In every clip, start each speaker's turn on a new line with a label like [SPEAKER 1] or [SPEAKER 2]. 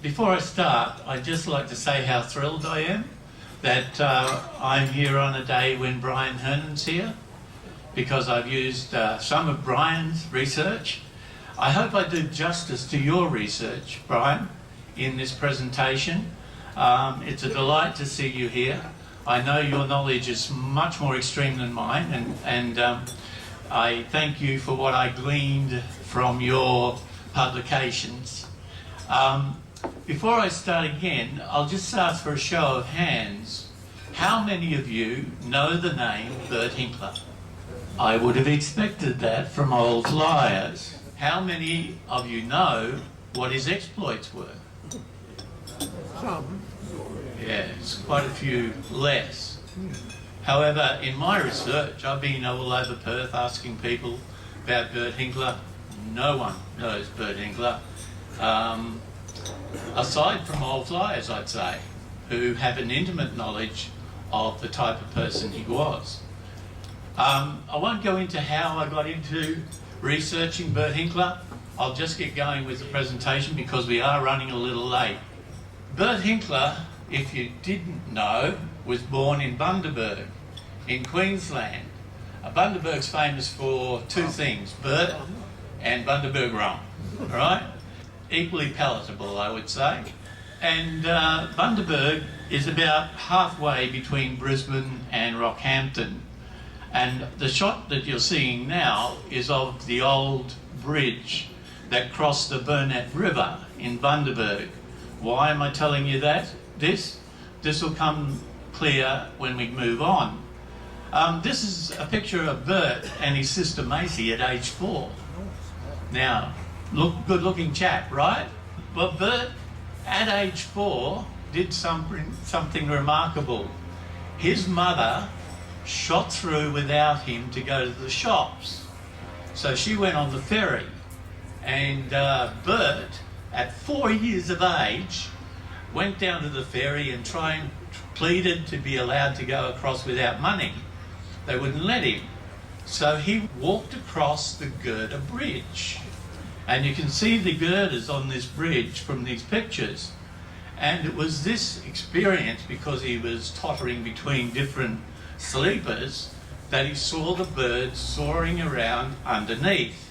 [SPEAKER 1] Before I start, I'd just like to say how thrilled I am that I'm here on a day when Brian Hernan's here, because I've used some of Brian's research. I hope I do justice to your research, Brian, in this presentation. It's a delight to see you here. I know your knowledge is much more extreme than mine, and I thank you for what I gleaned from your publications. Before I start again, I'll just ask for a show of hands. How many of you know the name Bert Hinkler? I would have expected that from old Fliers. How many of you know what his exploits were?
[SPEAKER 2] Some.
[SPEAKER 1] Yes, quite a few less. However, in my research, I've been all over Perth asking people about Bert Hinkler. No one knows Bert Hinkler. Aside from old Fliers, I'd say, who have an intimate knowledge of the type of person he was. I won't go into how I got into researching Bert Hinkler. I'll just get going with the presentation because we are running a little late. Bert Hinkler, if you didn't know, was born in Bundaberg, in Queensland. Bundaberg's famous for two things, Bert and Bundaberg rum, right? Equally palatable, I would say. And Bundaberg is about halfway between Brisbane and Rockhampton. And the shot that you're seeing now is of the old bridge that crossed the Burnett River in Bundaberg. Why am I telling you that? This will come clear when we move on. This is a picture of Bert and his sister Macy at age 4. Now, good-looking chap, right? Well, Bert, at age 4, did something remarkable. His mother shot through without him to go to the shops. So she went on the ferry. And Bert, at 4 years of age, went down to the ferry and pleaded to be allowed to go across without money. They wouldn't let him. So he walked across the girder bridge. And you can see the girders on this bridge from these pictures. And it was this experience, because he was tottering between different sleepers, that he saw the birds soaring around underneath.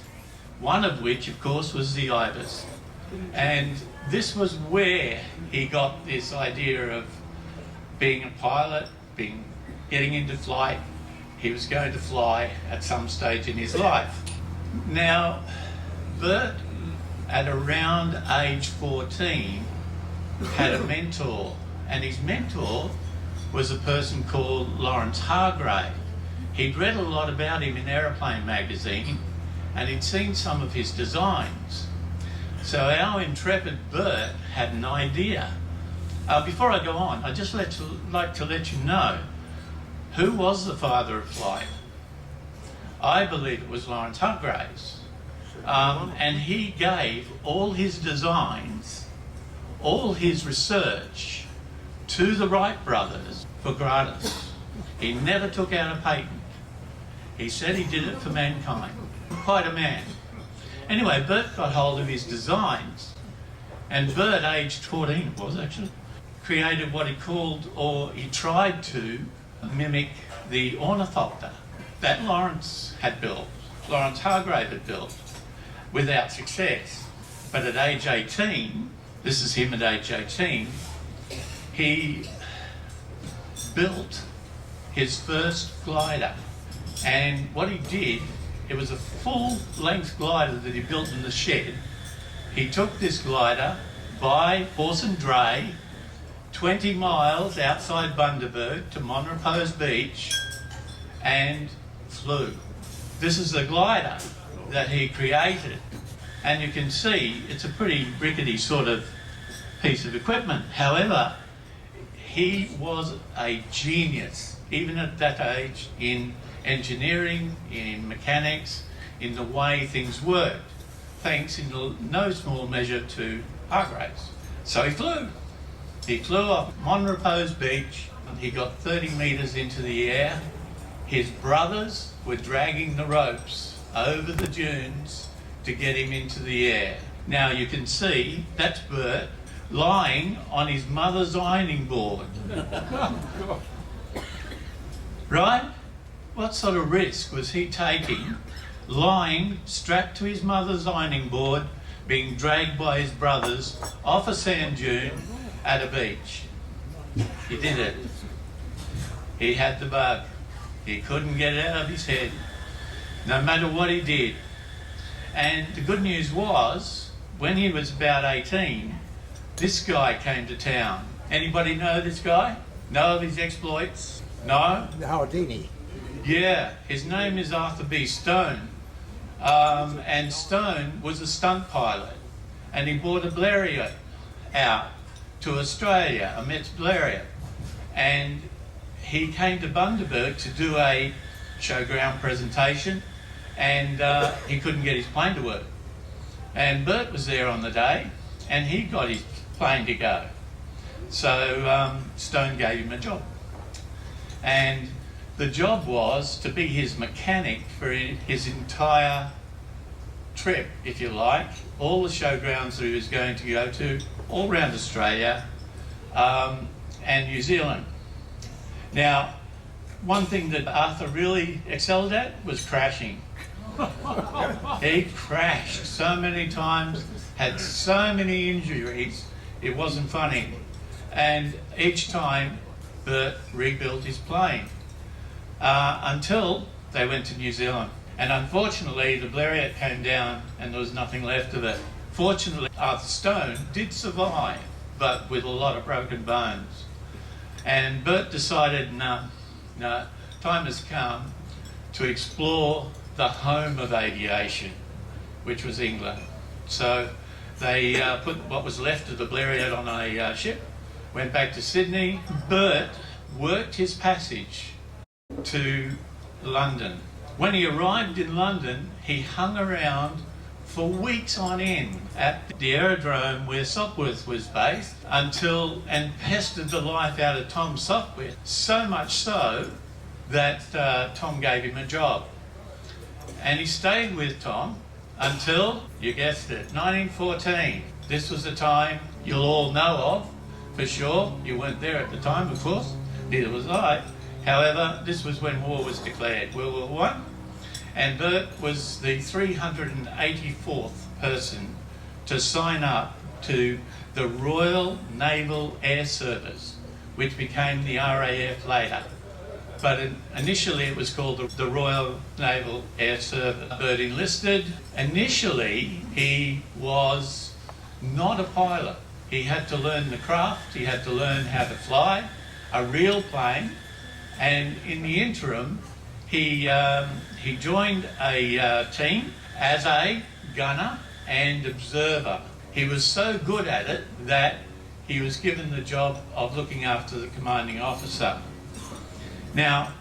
[SPEAKER 1] One of which, of course, was the Ibis. And this was where he got this idea of being a pilot, getting into flight. He was going to fly at some stage in his life. Now, Bert, at around age 14, had a mentor, and his mentor was a person called Lawrence Hargrave. He'd read a lot about him in Aeroplane magazine, and he'd seen some of his designs. So our intrepid Bert had an idea. Before I go on, I'd just like to let you know who was the father of flight. I believe it was Lawrence Hargrave's. And he gave all his designs, all his research to the Wright brothers for gratis. He never took out a patent. He said he did it for mankind. Quite a man. Anyway, Bert got hold of his designs, and Bert, aged 14 it was actually, created what he called, or he tried to mimic the ornithopter that Lawrence Hargrave had built, without success. But at age 18, this is him at age 18, he built his first glider. And what he did, it was a full-length glider that he built in the shed. He took this glider by horse and dray, 20 miles outside Bundaberg to Monrepos Beach, and flew. This is the glider that he created, and you can see it's a pretty rickety sort of piece of equipment. However, he was a genius, even at that age, in engineering, in mechanics, in the way things worked, thanks in no small measure to Hargraves. So he flew. He flew off Monrepos Beach, and he got 30 metres into the air. His brothers were dragging the ropes over the dunes to get him into the air. Now you can see that's Bert lying on his mother's ironing board. Right? What sort of risk was he taking, lying strapped to his mother's ironing board, being dragged by his brothers off a sand dune at a beach? He did it. He had the bug. He couldn't get it out of his head, no matter what he did. And the good news was, when he was about 18, this guy came to town. Anybody know this guy? Know of his exploits? No?
[SPEAKER 2] The Houdini.
[SPEAKER 1] Yeah, his name is Arthur B. Stone. And Stone was a stunt pilot. And he brought a Blériot out to Australia, a Metz Blériot. And he came to Bundaberg to do a showground presentation, and he couldn't get his plane to work. And Bert was there on the day, and he got his plane to go. So Stone gave him a job. And the job was to be his mechanic for his entire trip, if you like, all the showgrounds that he was going to go to, all around Australia and New Zealand. Now, one thing that Arthur really excelled at was crashing. He crashed so many times, had so many injuries, it wasn't funny. And each time, Bert rebuilt his plane until they went to New Zealand. And unfortunately, the Blériot came down and there was nothing left of it. Fortunately, Arthur Stone did survive, but with a lot of broken bones. And Bert decided, no, time has come to explore the home of aviation, which was England. So they put what was left of the Blériot on a ship, went back to Sydney. Bert worked his passage to London. When he arrived in London, he hung around for weeks on end at the aerodrome where Sopwith was based and pestered the life out of Tom Sopwith, so much so that Tom gave him a job. And he stayed with Tom until, you guessed it, 1914. This was a time you'll all know of, for sure. You weren't there at the time, of course, neither was I. However, this was when war was declared, World War I. And Bert was the 384th person to sign up to the Royal Naval Air Service, which became the RAF later. But initially it was called the Royal Naval Air Service. Bert enlisted. Initially, he was not a pilot. He had to learn the craft, he had to learn how to fly a real plane, and in the interim, he joined a team as a gunner and observer. He was so good at it that he was given the job of looking after the commanding officer. Now,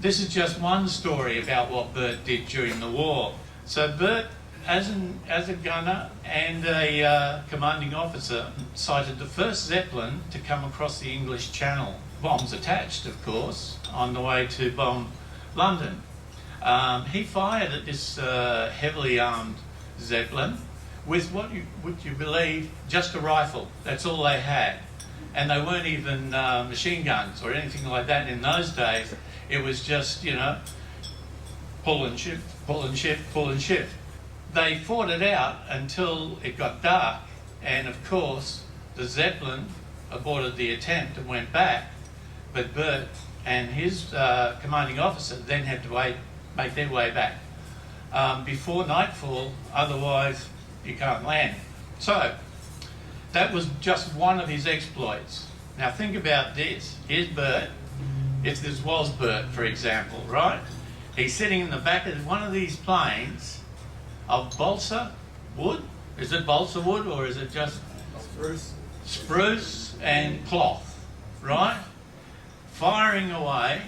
[SPEAKER 1] this is just one story about what Bert did during the war. So Bert, as a gunner and a commanding officer, sighted the first Zeppelin to come across the English Channel. Bombs attached, of course, on the way to bomb London. He fired at this heavily armed Zeppelin with would you believe, just a rifle. That's all they had. And they weren't even machine guns or anything like that in those days. It was just, pull and shift, pull and shift, pull and shift. They fought it out until it got dark, and of course the Zeppelin aborted the attempt and went back, but Bert and his commanding officer then had to make their way back before nightfall, otherwise you can't land. So that was just one of his exploits. Now think about this. Here's Bert. If this was Bert, for example, right? He's sitting in the back of one of these planes of balsa wood. Is it balsa wood or is it just spruce? Spruce and cloth, right? Firing away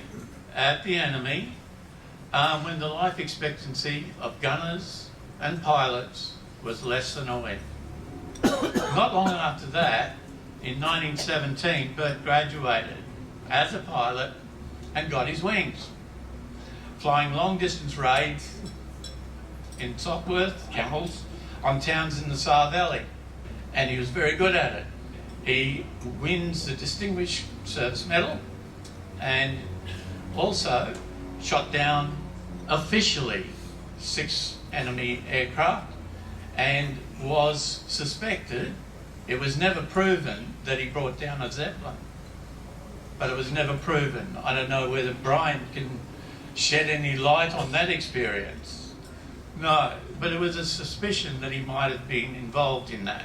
[SPEAKER 1] at the enemy when the life expectancy of gunners and pilots was less than a week. Not long after that, in 1917, Bert graduated as a pilot and got his wings, flying long-distance raids in Sopwith, Camels, on towns in the Saar Valley. And he was very good at it. he wins the Distinguished Service Medal and also shot down officially 6 enemy aircraft and was suspected. It was never proven that he brought down a Zeppelin, but it was never proven. I don't know whether Brian can shed any light on that experience. No, but it was a suspicion that he might have been involved in that.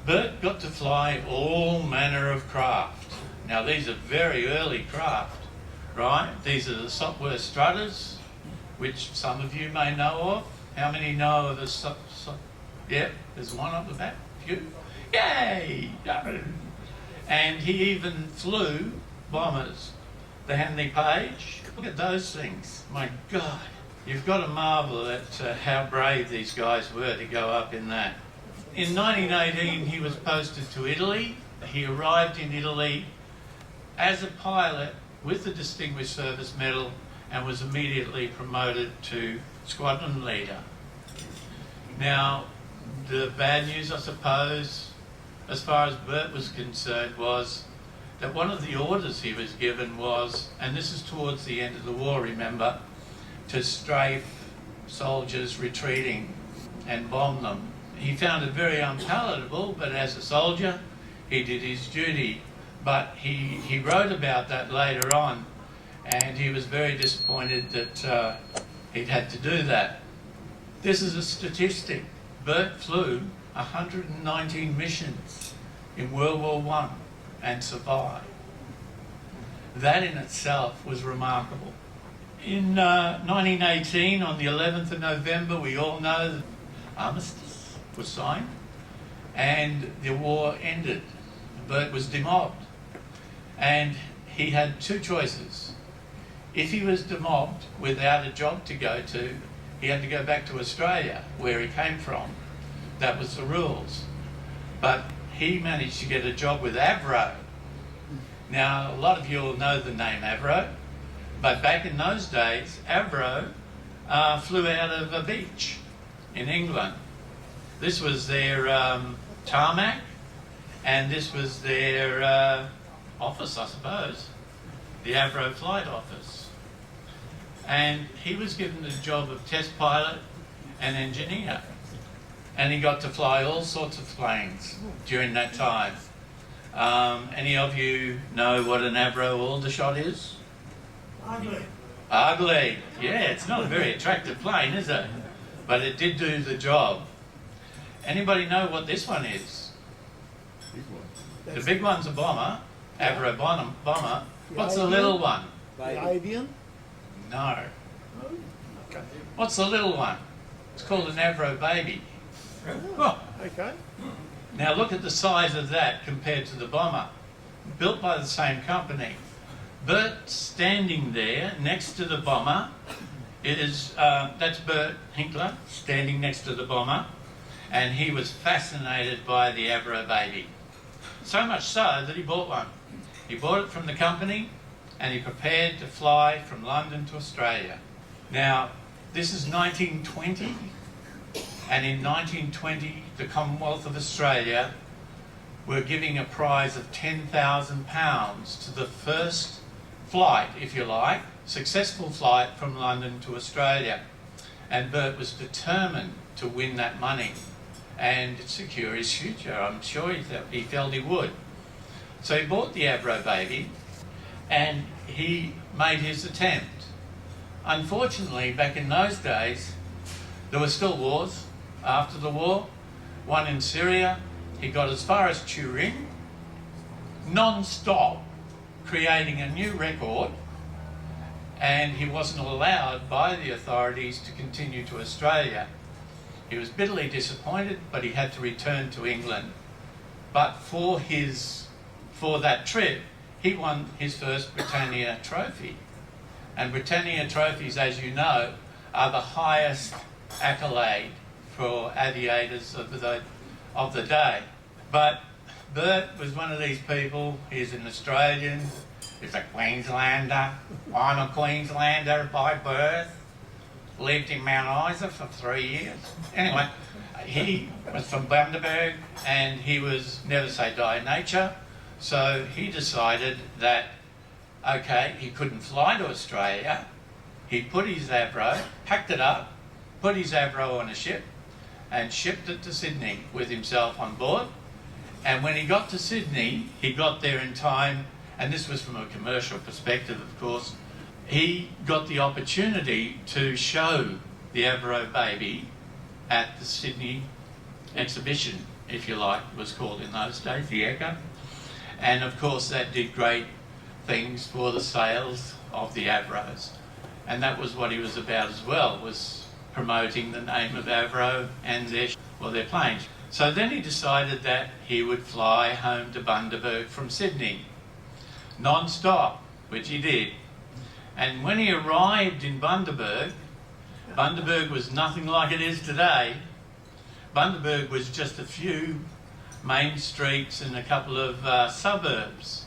[SPEAKER 1] Bert got to fly all manner of craft. Now these are very early craft, right? These are the Sopwith Strutters, which some of you may know of. How many know of a yeah, there's one up the back. Few. Yay! And he even flew bombers. The Henley Page. Look at those things. My God. You've got to marvel at how brave these guys were to go up in that. In 1918, he was posted to Italy. He arrived in Italy as a pilot with the Distinguished Service Medal and was immediately promoted to squadron leader. Now, the bad news, I suppose, as far as Bert was concerned, was that one of the orders he was given was, and this is towards the end of the war, remember, to strafe soldiers retreating and bomb them. He found it very unpalatable, but as a soldier, he did his duty. But he wrote about that later on, and he was very disappointed that he'd had to do that. This is a statistic. Bert flew 119 missions in World War I and survived. That in itself was remarkable. In 1918, on the 11th of November, we all know the armistice was signed and the war ended. Bert was demobbed, and he had 2 choices. If he was demobbed without a job to go to, he had to go back to Australia, where he came from. That was the rules. But he managed to get a job with Avro. Now, a lot of you will know the name Avro, but back in those days, Avro flew out of a beach in England. This was their tarmac, and this was their office, I suppose, the Avro flight office. And he was given the job of test pilot and engineer. And he got to fly all sorts of planes during that time. Any of you know what an Avro Aldershot is?
[SPEAKER 2] Ugly.
[SPEAKER 1] Ugly. Yeah, it's not a very attractive plane, is it? But it did do the job. Anybody know what this one is? The big one's a bomber, Avro bomber. What's the little one?
[SPEAKER 2] The Avian?
[SPEAKER 1] No.
[SPEAKER 2] Okay.
[SPEAKER 1] What's the little one? It's called an Avro baby.
[SPEAKER 2] Oh, okay.
[SPEAKER 1] Now look at the size of that compared to the bomber, built by the same company. Bert standing there next to the bomber is, that's Bert Hinkler standing next to the bomber, and he was fascinated by the Avro baby. So much so that he bought one. He bought it from the company and he prepared to fly from London to Australia. Now, this is 1920, and in 1920, the Commonwealth of Australia were giving a prize of £10,000 to the first flight, if you like, successful flight from London to Australia. And Bert was determined to win that money and secure his future. I'm sure he felt he would. So he bought the Avro baby and he made his attempt. Unfortunately, back in those days, there were still wars after the war. One in Syria. He got as far as Turin, non-stop, creating a new record, and he wasn't allowed by the authorities to continue to Australia. He was bitterly disappointed, but he had to return to England. But for that trip, he won his first Britannia trophy. And Britannia trophies, as you know, are the highest accolade for aviators of the day. But Bert was one of these people. He's an Australian, he's a Queenslander. I'm a Queenslander by birth. Lived in Mount Isa for 3 years. Anyway, he was from Bundaberg and he was never say die nature, so he decided that, okay, he couldn't fly to Australia. He put his Avro, packed it up, put his Avro on a ship and shipped it to Sydney with himself on board. And when he got to Sydney, he got there in time, and this was from a commercial perspective, of course. He got the opportunity to show the Avro baby at the Sydney exhibition, if you like, it was called in those days, the Echo. And of course that did great things for the sales of the Avros. And that was what he was about as well, was promoting the name of Avro and their planes. So then he decided that he would fly home to Bundaberg from Sydney, non-stop, which he did. And when he arrived in Bundaberg, Bundaberg was nothing like it is today. Bundaberg was just a few main streets and a couple of suburbs.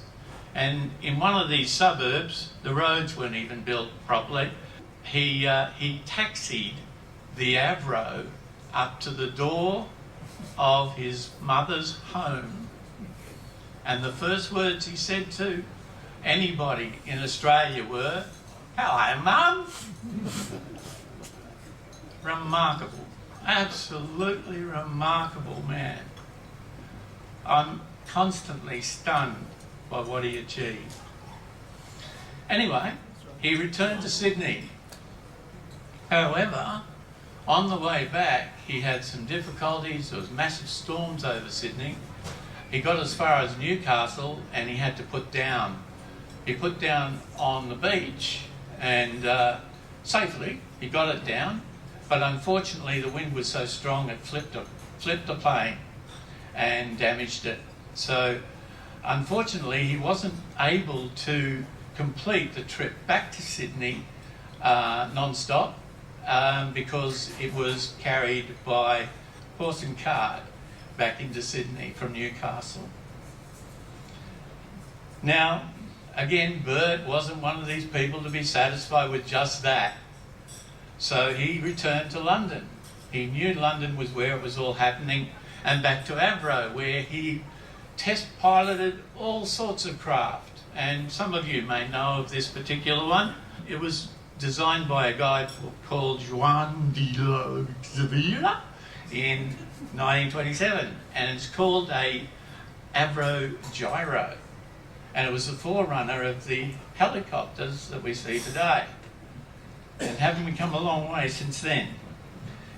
[SPEAKER 1] And in one of these suburbs, the roads weren't even built properly. He taxied the Avro up to the door of his mother's home. And the first words he said to anybody in Australia were, "Hello, Mum." Remarkable. Absolutely remarkable man. I'm constantly stunned by what he achieved. Anyway, he returned to Sydney. However, on the way back, he had some difficulties. There was massive storms over Sydney. He got as far as Newcastle and he had to put down. He put down on the beach and safely he got it down, but unfortunately the wind was so strong it flipped the plane and damaged it. So unfortunately he wasn't able to complete the trip back to Sydney non-stop because it was carried by horse and cart back into Sydney from Newcastle. Now, again, Bert wasn't one of these people to be satisfied with just that. So he returned to London. He knew London was where it was all happening, and back to Avro, where he test piloted all sorts of craft. And some of you may know of this particular one. It was designed by a guy called Juan de la Xaviera in 1927, and it's called a Avro Gyro, and it was the forerunner of the helicopters that we see today, and haven't come a long way since then.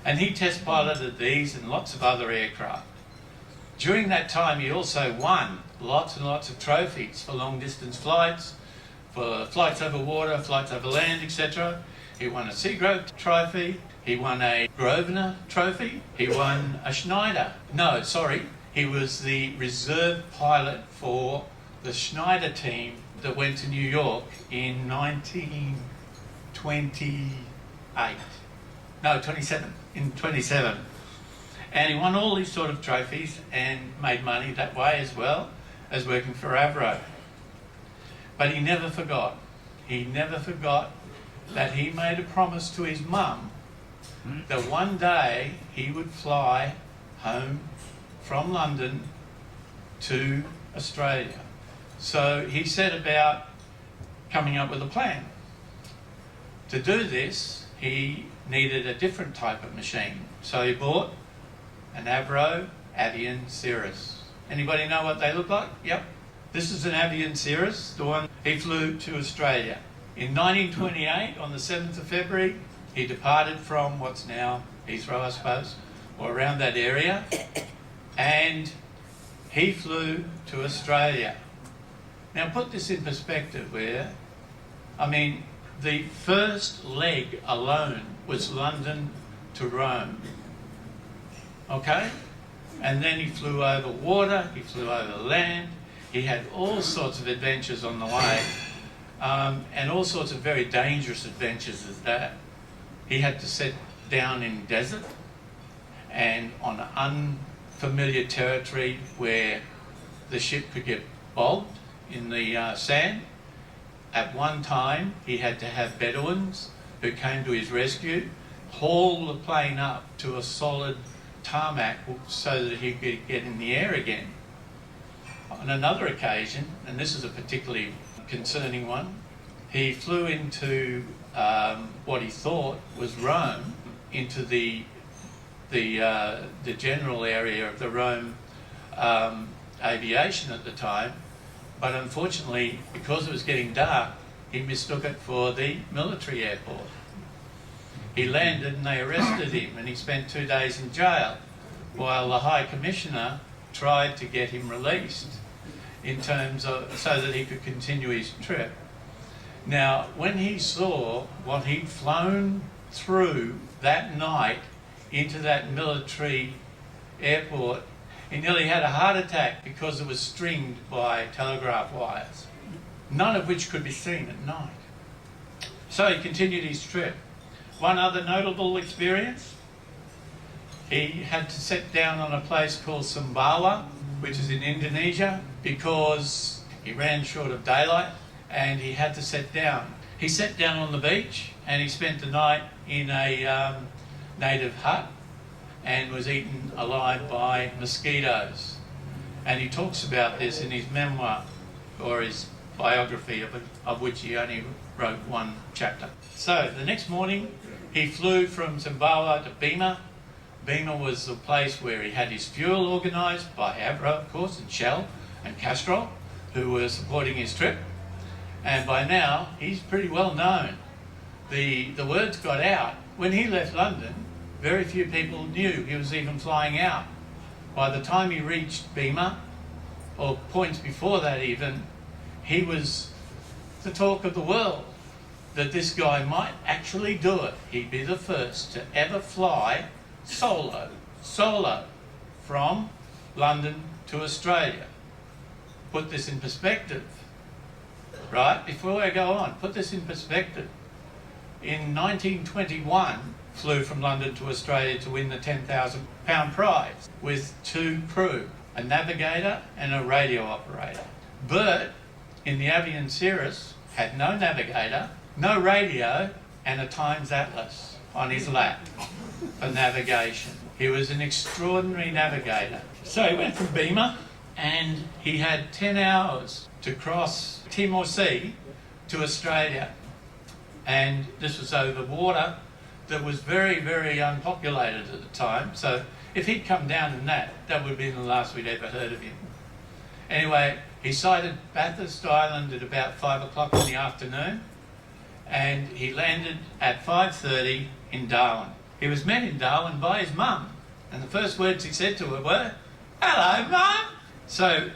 [SPEAKER 1] And he test piloted these and lots of other aircraft. During that time he also won lots and lots of trophies for long distance flights, for flights over water, flights over land, etc. He won a Seagrove trophy, he won a Grosvenor trophy, he won a Schneider. No, sorry, he was the reserve pilot for the Schneider team that went to New York in 1928. No, 27, in 27. And he won all these sort of trophies and made money that way as well as working for Avro. But he never forgot. He never forgot that he made a promise to his mum that one day he would fly home from London to Australia. So he set about coming up with a plan. To do this, he needed a different type of machine. So he bought an Avro Avian Cirrus. Anybody know what they look like? Yep. This is an Avian Cirrus, the one he flew to Australia. In 1928, on the 7th of February, he departed from what's now Heathrow, I suppose, or around that area, and he flew to Australia. Now put this in perspective where, I mean, the first leg alone was London to Rome, okay? And then he flew over water, he flew over land, he had all sorts of adventures on the way, and all sorts of very dangerous adventures as that. He had to set down in desert and on unfamiliar territory where the ship could get bogged in the sand. At one time, he had to have Bedouins who came to his rescue, haul the plane up to a solid tarmac so that he could get in the air again. On another occasion, and this is a particularly concerning one, he flew into what he thought was Rome, into the general area of the Rome Aviation at the time, but unfortunately, because it was getting dark, he mistook it for the military airport. He landed and they arrested him, and he spent 2 days in jail while the High Commissioner tried to get him released in terms of so that he could continue his trip. Now, when he saw what he'd flown through that night into that military airport, he nearly had a heart attack because it was stringed by telegraph wires, none of which could be seen at night. So he continued his trip. One other notable experience, he had to set down on a place called Sumbawa, which is in Indonesia, because he ran short of daylight and he had to set down. He sat down on the beach and he spent the night in a native hut and was eaten alive by mosquitoes. And he talks about this in his memoir, or his biography, of which he only wrote one chapter. So the next morning he flew from Sumbawa to Bima. Bima was the place where he had his fuel organised by Abra, of course, and Shell and Castrol, who were supporting his trip. And by now he's pretty well known. The words got out. When he left London, very few people knew he was even flying out. By the time he reached Bima, or points before that even, he was the talk of the world, that this guy might actually do it. He'd be the first to ever fly solo, from London to Australia. Put this in perspective, right? Before I go on, put this in perspective. In 1921, flew from London to Australia to win the £10,000 prize with 2 crew, a navigator and a radio operator. Bert, in the Avian Cirrus, had no navigator, no radio, and a Times Atlas on his lap for navigation. He was an extraordinary navigator. So he went from Bima and he had 10 hours to cross Timor Sea to Australia. And this was over water that was very, very unpopulated at the time. So if he'd come down in that would have been the last we'd ever heard of him. Anyway, he sighted Bathurst Island at about 5 o'clock in the afternoon, and he landed at 5:30 in Darwin. He was met in Darwin by his mum, and the first words he said to her were, "Hello, Mum." So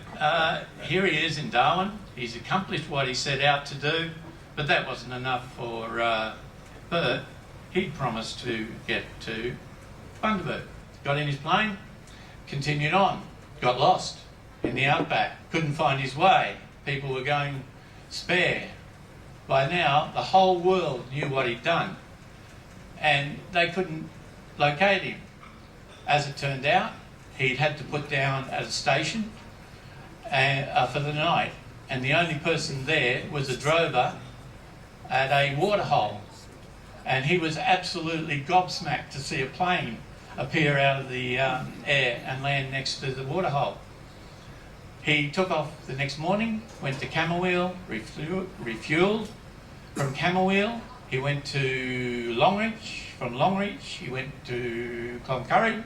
[SPEAKER 1] here he is in Darwin. He's accomplished what he set out to do, but that wasn't enough for Bert. He promised to get to Bundaberg. Got in his plane, continued on, got lost in the outback, couldn't find his way. People were going spare. By now, the whole world knew what he'd done, and they couldn't locate him. As it turned out, he'd had to put down at a station for the night, and the only person there was a drover at a waterhole. And he was absolutely gobsmacked to see a plane appear out of the air and land next to the waterhole. He took off the next morning, went to Camberwell, refuelled. From Camberwell, he went to Longreach. From Longreach, he went to Cloncurry.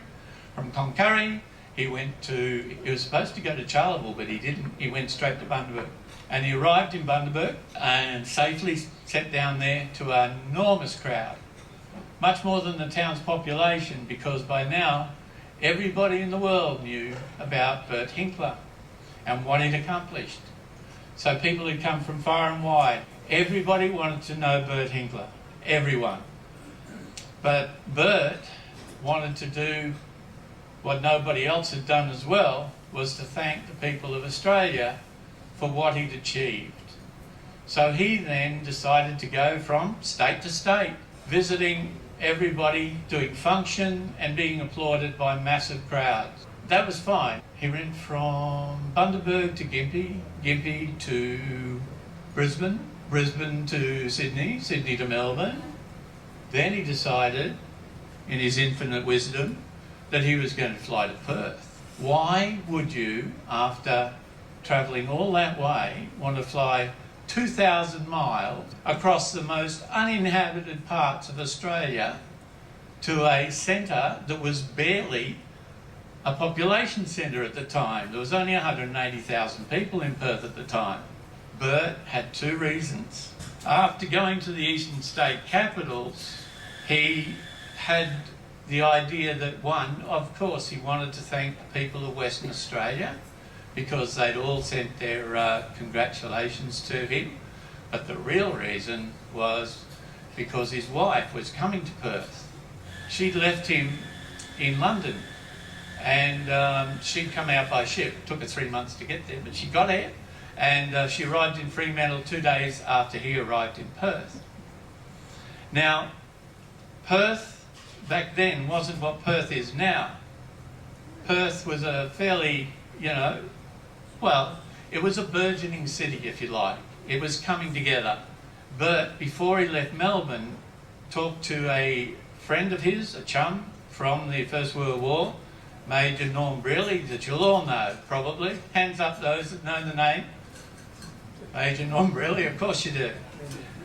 [SPEAKER 1] From Cloncurry, he was supposed to go to Charleville, but he didn't. He went straight to Bundaberg. And he arrived in Bundaberg and safely sat down there to an enormous crowd, much more than the town's population, because by now everybody in the world knew about Bert Hinkler and what he'd accomplished. So people had come from far and wide. Everybody wanted to know Bert Hinkler, everyone. But Bert wanted to do what nobody else had done as well, was to thank the people of Australia for what he'd achieved. So he then decided to go from state to state, visiting everybody, doing function and being applauded by massive crowds. That was fine. He went from Bundaberg to Gympie, Gympie to Brisbane, Brisbane to Sydney, Sydney to Melbourne. Then he decided, in his infinite wisdom, that he was going to fly to Perth. Why would you, after travelling all that way, want to fly 2,000 miles across the most uninhabited parts of Australia to a centre that was barely a population centre at the time? There was only 180,000 people in Perth at the time. Bert had two reasons. After going to the eastern state capitals, he had the idea that, one, of course, he wanted to thank the people of Western Australia because they'd all sent their congratulations to him. But the real reason was because his wife was coming to Perth. She'd left him in London and she'd come out by ship. It took her 3 months to get there, but she got here and she arrived in Fremantle 2 days after he arrived in Perth. Now, Perth back then wasn't what Perth is now. Perth was a fairly, well, it was a burgeoning city, if you like. It was coming together. Bert, before he left Melbourne, talked to a friend of his, a chum from the First World War, Major Norm Brearley, that you'll all know, probably. Hands up those that know the name. Major Norm Brearley, of course you do.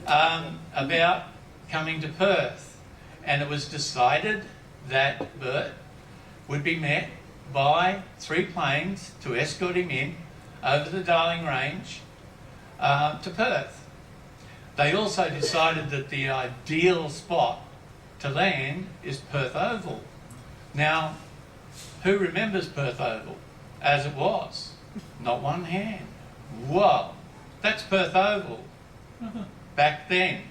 [SPEAKER 1] About coming to Perth. And it was decided that Bert would be met by 3 planes to escort him in over the Darling Range to Perth. They also decided that the ideal spot to land is Perth Oval. Now, who remembers Perth Oval as it was? Not one hand. Whoa, that's Perth Oval back then,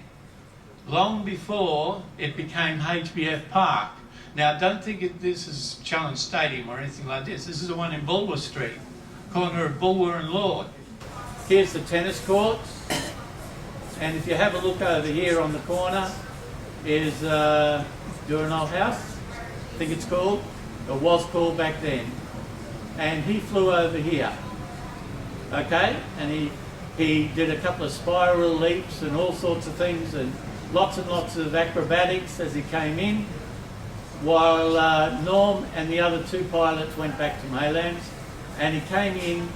[SPEAKER 1] long before it became HBF Park. Now, don't think this is Challenge Stadium or anything like this. This is the one in Bulwer Street, corner of Bulwer and Lord. Here's the tennis courts. And if you have a look over here on the corner is Durinol House, I think it's called, or was called back then. And he flew over here, okay? And he did a couple of spiral leaps and all sorts of things and lots of acrobatics as he came in, while Norm and the other 2 pilots went back to Maylands, and he came in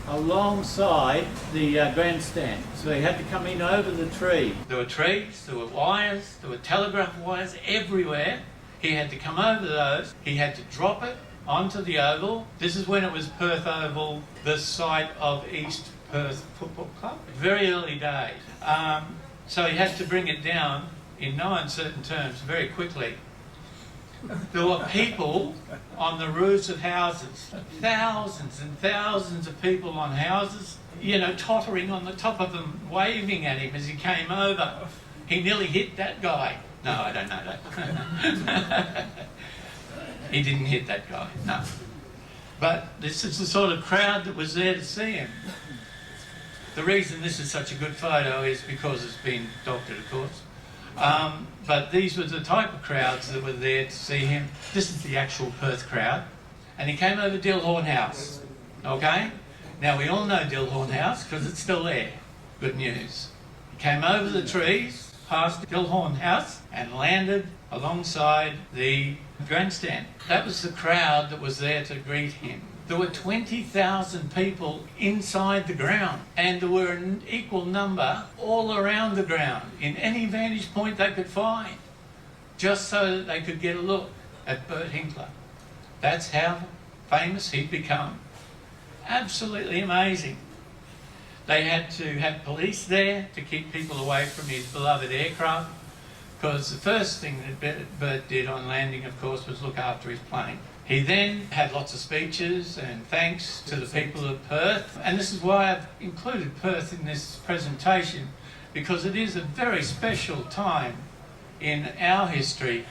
[SPEAKER 1] alongside the grandstand. So he had to come in over the tree. There were trees, there were wires, there were telegraph wires everywhere. He had to come over those. He had to drop it onto the oval. This is when it was Perth Oval, the site of East Perth Football Club. Very early days. So he had to bring it down in no uncertain terms very quickly. There were people on the roofs of houses, thousands and thousands of people on houses, tottering on the top of them, waving at him as he came over. He nearly hit that guy. No, I don't know that. He didn't hit that guy, no. But this is the sort of crowd that was there to see him. The reason this is such a good photo is because it's been doctored, of course. But these were the type of crowds that were there to see him. This is the actual Perth crowd. And he came over Dilhorn House, okay? Now, we all know Dilhorn House because it's still there. Good news. He came over the trees, past Dilhorn House, and landed alongside the grandstand. That was the crowd that was there to greet him. There were 20,000 people inside the ground, and there were an equal number all around the ground, in any vantage point they could find, just so that they could get a look at Bert Hinkler. That's how famous he'd become. Absolutely amazing. They had to have police there to keep people away from his beloved aircraft, because the first thing that Bert did on landing, of course, was look after his plane. He then had lots of speeches and thanks to the people of Perth. And this is why I've included Perth in this presentation, because it is a very special time in our history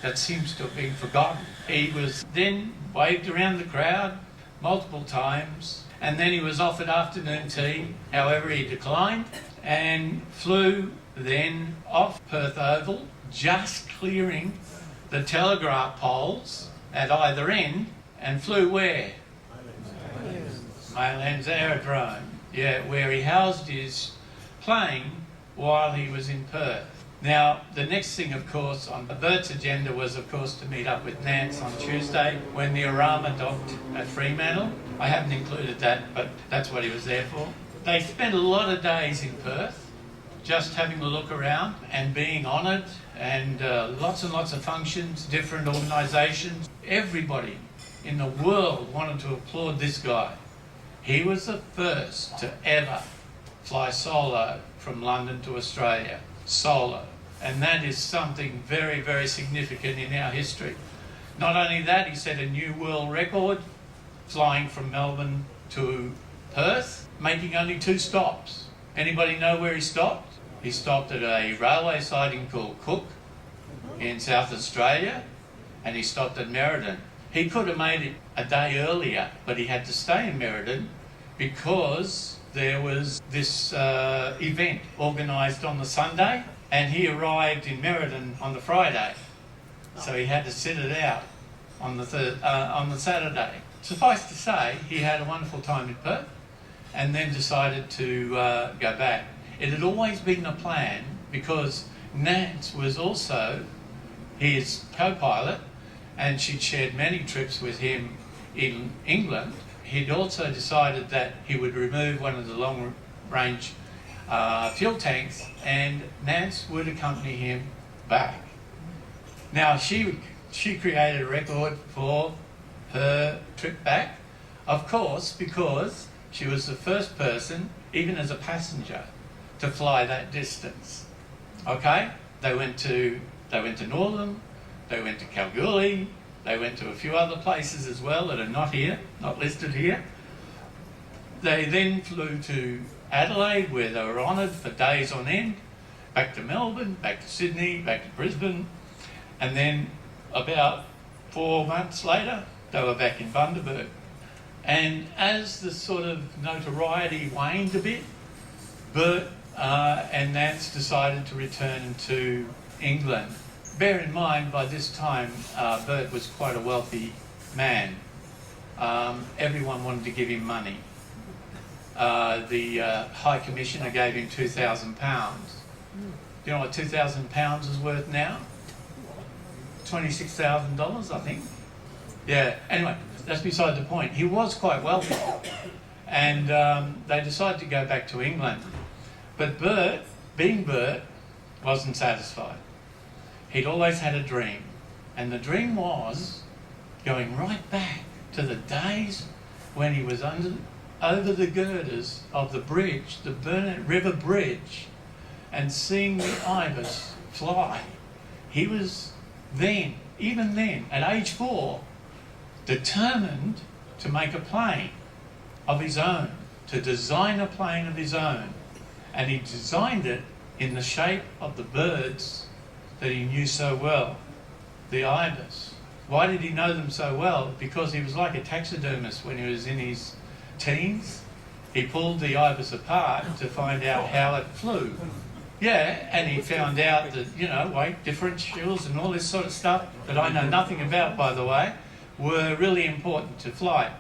[SPEAKER 1] that seems to have been forgotten. He was then waved around the crowd multiple times, and then he was offered afternoon tea. However, he declined and flew then off Perth Oval, just clearing the telegraph poles at either end, and flew where? Maylands Aerodrome. Yeah, where he housed his plane while he was in Perth. Now, the next thing, of course, on Bert's agenda was, of course, to meet up with Nance on Tuesday when the Arama docked at Fremantle. I haven't included that, but that's what he was there for. They spent a lot of days in Perth, just having a look around and being honoured, and lots and lots of functions, different organisations. Everybody in the world wanted to applaud this guy. He was the first to ever fly solo from London to Australia, solo. And that is something very, very significant in our history. Not only that, he set a new world record, flying from Melbourne to Perth, making only 2 stops. Anybody know where he stopped? He stopped at a railway siding called Cook in South Australia, and he stopped at Merredin. He could have made it a day earlier, but he had to stay in Merredin because there was this event organised on the Sunday, and he arrived in Merredin on the Friday, so he had to sit it out on the Saturday. Suffice to say, he had a wonderful time in Perth, and then decided to go back. It had always been a plan because Nance was also his co-pilot, and she'd shared many trips with him in England. He'd also decided that he would remove one of the long-range fuel tanks, and Nance would accompany him back. Now, she created a record for her trip back, of course, because she was the first person, even as a passenger, to fly that distance. Okay? They went to Northern, they went to Kalgoorlie, they went to a few other places as well that are not here, not listed here. They then flew to Adelaide, where they were honoured for days on end, back to Melbourne, back to Sydney, back to Brisbane, and then about 4 months later, they were back in Bundaberg. And as the sort of notoriety waned a bit, Bert and Nance decided to return to England. Bear in mind, by this time, Bert was quite a wealthy man. Everyone wanted to give him money. The High Commissioner gave him £2,000. Do you know what £2,000 is worth now? $26,000, I think. Yeah, anyway, that's beside the point. He was quite wealthy. And they decided to go back to England. But Bert, being Bert, wasn't satisfied. He'd always had a dream. And the dream was going right back to the days when he was over the girders of the bridge, the Burnett River Bridge, and seeing the Ibis fly. He was then, even then, at age 4, determined to make a plane of his own, to design a plane of his own. And he designed it in the shape of the birds that he knew so well, the Ibis. Why did he know them so well? Because he was like a taxidermist when he was in his teens. He pulled the Ibis apart to find out how it flew. Yeah, and he found out that, weight differentials and all this sort of stuff that I know nothing about, by the way, were really important to flight.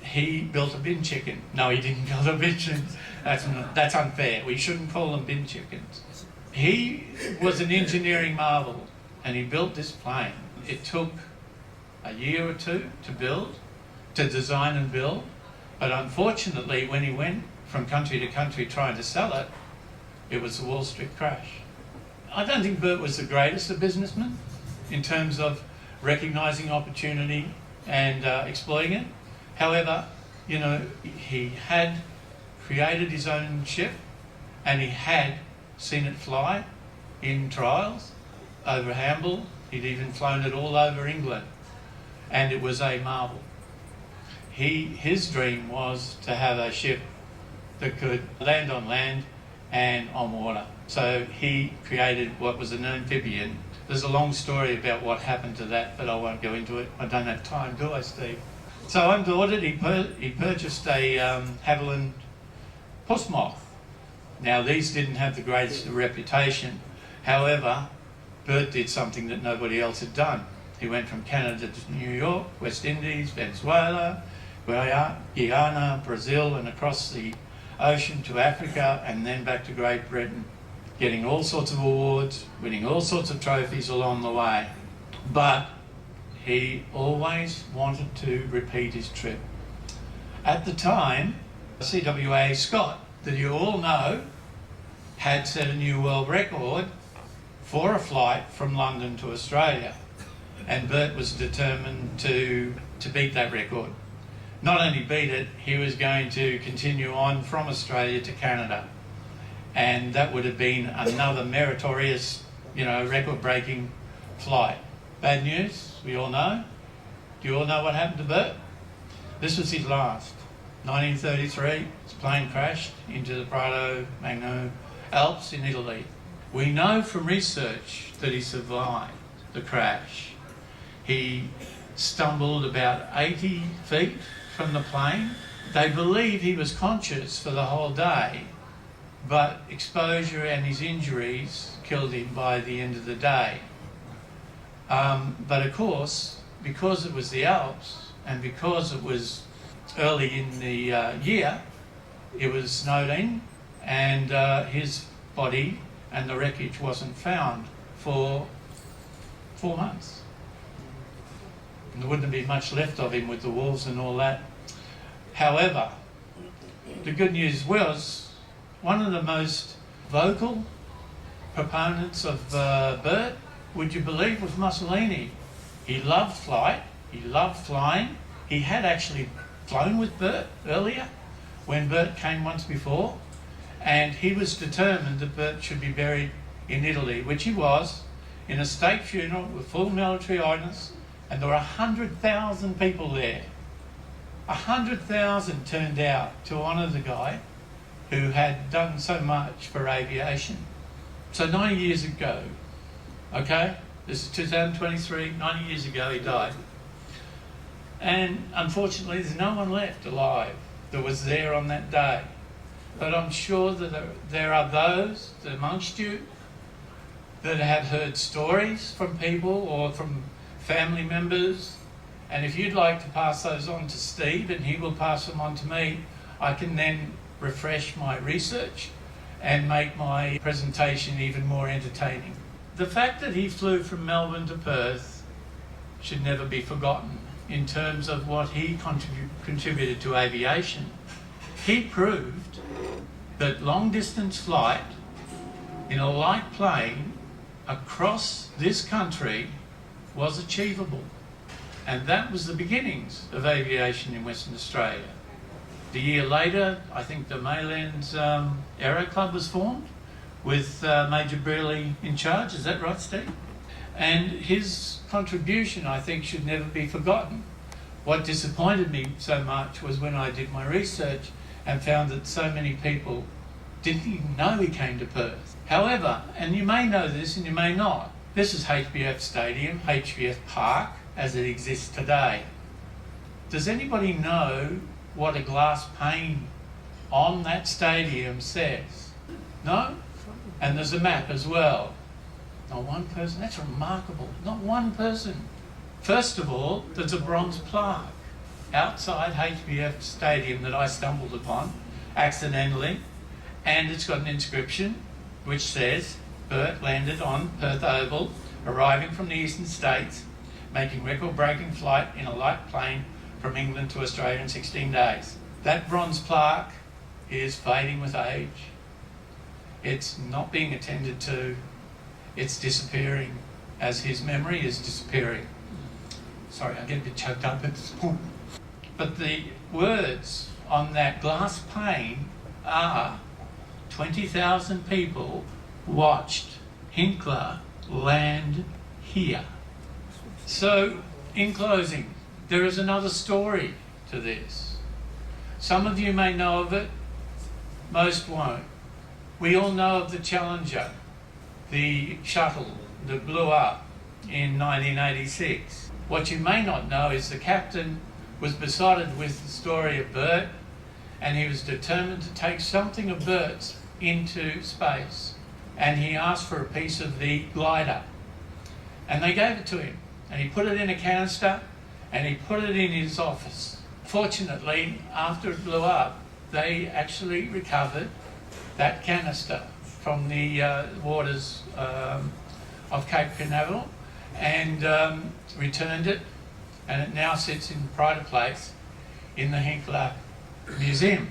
[SPEAKER 1] He built a bin chicken. No, he didn't build a bin chicken. That's unfair. We shouldn't call them bin chickens. He was an engineering marvel, and he built this plane. It took a year or 2 to build, to design and build, but unfortunately, when he went from country to country trying to sell it, it was the Wall Street crash. I don't think Bert was the greatest of businessmen in terms of recognising opportunity and exploiting it. However, he had created his own ship, and he had seen it fly in trials over Hamble. He'd even flown it all over England, and it was a marvel. His dream was to have a ship that could land on land and on water. So he created what was an amphibian. There's a long story about what happened to that, but I won't go into it. I don't have time, do I, Steve? So undaunted, he purchased a Havilland puss moth. Now, these didn't have the greatest reputation. However, Bert did something that nobody else had done. He went from Canada to New York, West Indies, Venezuela, Guyana, Brazil, and across the ocean to Africa, and then back to Great Britain. getting all sorts of awards, winning all sorts of trophies along the way. But he always wanted to repeat his trip. At the time, CWA Scott, that you all know, had set a new world record for a flight from London to Australia. And Bert was determined to beat that record. Not only beat it, he was going to continue on from Australia to Canada. And that would have been another meritorious, record-breaking flight. Bad news, we all know. Do you all know what happened to Bert? This was his last. 1933, his plane crashed into the Prato Magno Alps in Italy. We know from research that he survived the crash. He stumbled about 80 feet from the plane. They believe he was conscious for the whole day, but exposure and his injuries killed him by the end of the day. But of course, because it was the Alps and because it was early in the year, it was snowed in, and his body and the wreckage wasn't found for 4 months. And there wouldn't be much left of him with the wolves and all that. However, the good news was, one of the most vocal proponents of Bert, would you believe, was Mussolini. He loved flight, he loved flying. He had actually flown with Bert earlier, when Bert came once before, and he was determined that Bert should be buried in Italy, which he was, in a state funeral with full military honours, and there were 100,000 people there. 100,000 turned out to honour the guy who had done so much for aviation. So 90 years ago, okay, this is 2023, 90 years ago he died. And unfortunately there's no one left alive that was there on that day. But I'm sure that there are those amongst you that have heard stories from people or from family members, and if you'd like to pass those on to Steve and he will pass them on to me, I can then refresh my research and make my presentation even more entertaining. The fact that he flew from Melbourne to Perth should never be forgotten in terms of what he contributed to aviation. He proved that long distance flight in a light plane across this country was achievable. And that was the beginnings of aviation in Western Australia. The year later, I think the Maylands Aero Club was formed with Major Brearley in charge. Is that right, Steve? And his contribution, I think, should never be forgotten. What disappointed me so much was when I did my research and found that so many people didn't even know he came to Perth. However, and you may know this and you may not, this is HBF Stadium, HBF Park, as it exists today. Does anybody know what a glass pane on that stadium says? No? And there's a map as well. Not one person. That's remarkable. Not one person. First of all, there's a bronze plaque outside HBF Stadium that I stumbled upon accidentally, and it's got an inscription which says, Bert landed on Perth Oval, arriving from the eastern states, making record-breaking flight in a light plane from England to Australia in 16 days. That bronze plaque is fading with age. It's not being attended to. It's disappearing as his memory is disappearing. Sorry, I get a bit choked up at this point. But the words on that glass pane are 20,000 people watched Hinkler land here. So, in closing, there is another story to this. Some of you may know of it, most won't. We all know of the Challenger, the shuttle that blew up in 1986. What you may not know is the captain was besotted with the story of Bert, and he was determined to take something of Bert's into space. And he asked for a piece of the glider. And they gave it to him. And he put it in a canister, and he put it in his office. Fortunately, after it blew up, they actually recovered that canister. from the waters of Cape Canaveral and returned it, and it now sits in pride of place in the Hinkler Museum,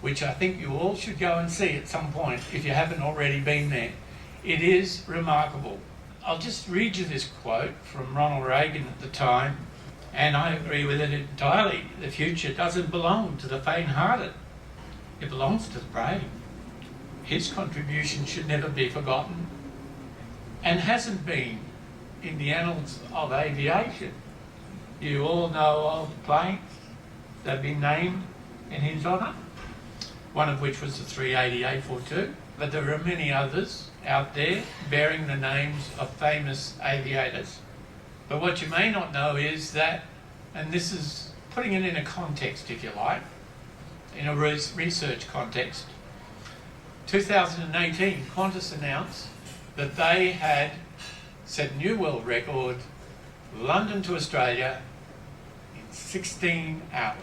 [SPEAKER 1] which I think you all should go and see at some point if you haven't already been there. It is remarkable. I'll just read you this quote from Ronald Reagan at the time, and I agree with it entirely. The future doesn't belong to the faint-hearted. It belongs to the brave. His contribution should never be forgotten, and hasn't been in the annals of aviation. You all know of planes that have been named in his honour, one of which was the 380 A42, but there are many others out there bearing the names of famous aviators. But what you may not know is that, and this is putting it in a context if you like, in a research context, 2018 Qantas announced that they had set new world record, London to Australia in 16 hours.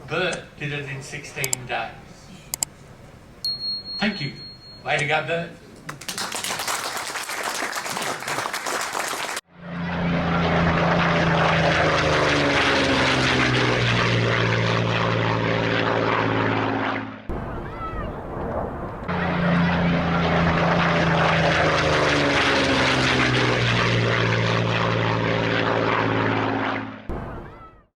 [SPEAKER 1] Bert did it in 16 days. Thank you. Way to go, Bert.